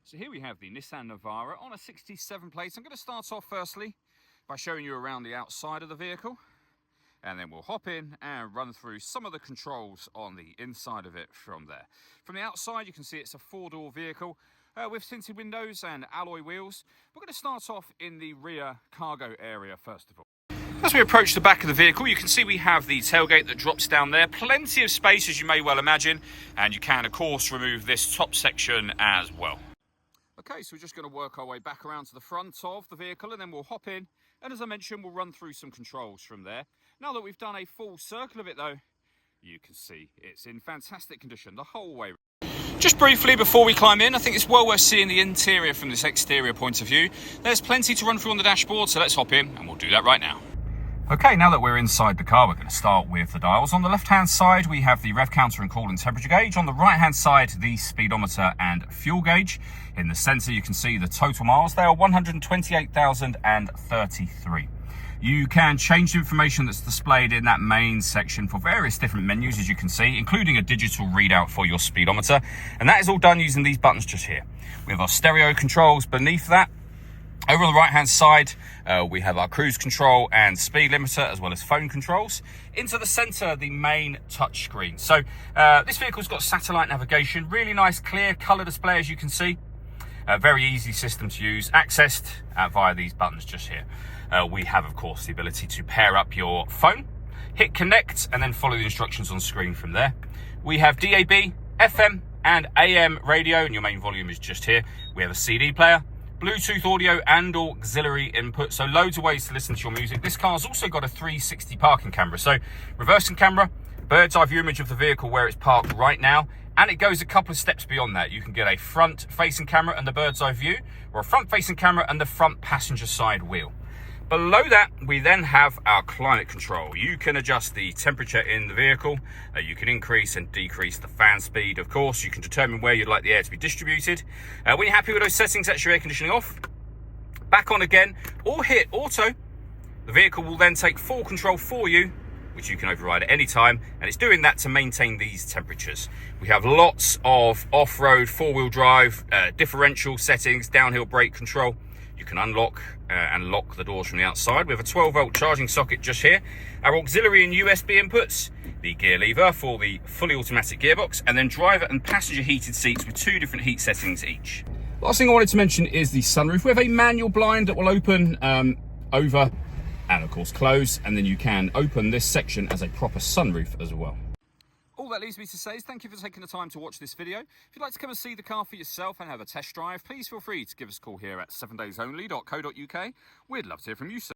So here we have the Nissan Navara on a 67 plate. I'm going to start off firstly by showing you around the outside of the vehicle, and then we'll hop in and run through some of the controls on the inside of it from there. From the outside, you can see it's a four-door vehicle with tinted windows and alloy wheels. We're going to start off in the rear cargo area first of all. As we approach the back of the vehicle, you can see we have the tailgate that drops down there. Plenty of space, as you may well imagine, and you can, of course, remove this top section as well. Okay, so we're just going to work our way back around to the front of the vehicle, and then we'll hop in, and as I mentioned, we'll run through some controls from there. Now that we've done a full circle of it though, you can see it's in fantastic condition the whole way. Just briefly before we climb in, I think it's well worth seeing the interior from this exterior point of view. There's plenty to run through on the dashboard, so let's hop in and we'll do that right now. Okay, now that we're inside the car, we're going to start with the dials. On the left-hand side, we have the rev counter and coolant temperature gauge. On the right-hand side, the speedometer and fuel gauge. In the centre, you can see the total miles. They are 128,033. You can change the information that's displayed in that main section for various different menus, as you can see, including a digital readout for your speedometer. And that is all done using these buttons just here. We have our stereo controls beneath that. Over on the right-hand side, we have our cruise control and speed limiter, as well as phone controls. Into the centre, the main touch screen. So this vehicle's got satellite navigation, really nice, clear colour display, as you can see. Very easy system to use, accessed via these buttons just here. We have, of course, the ability to pair up your phone, hit connect, and then follow the instructions on screen from there. We have DAB, FM, and AM radio, and your main volume is just here. We have a CD player, Bluetooth audio and auxiliary input, so loads of ways to listen to your music. This car's also got a 360 parking camera, so reversing camera, bird's eye view image of the vehicle where it's parked right now, and it goes a couple of steps beyond that. You can get a front facing camera and the bird's eye view, or a front facing camera and the front passenger side wheel. Below that, we then have our climate control. You can adjust the temperature in the vehicle. You can increase and decrease the fan speed. Of course, you can determine where you'd like the air to be distributed. When you're happy with those settings, that's your air conditioning off. Back on again, or hit auto. The vehicle will then take full control for you, which you can override at any time, and it's doing that to maintain these temperatures. We have lots of off-road, four-wheel drive, differential settings, downhill brake control. You can unlock and lock the doors from the outside. We have a 12-volt charging socket just here. Our auxiliary and USB inputs, the gear lever for the fully automatic gearbox, and then driver and passenger heated seats with two different heat settings each. Last thing I wanted to mention is the sunroof. We have a manual blind that will open over and of course close, and then you can open this section as a proper sunroof as well. All that leaves me to say is thank you for taking the time to watch this video. If you'd like to come and see the car for yourself and have a test drive, please feel free to give us a call here at 7daysonly.co.uk. We'd love to hear from you, sir.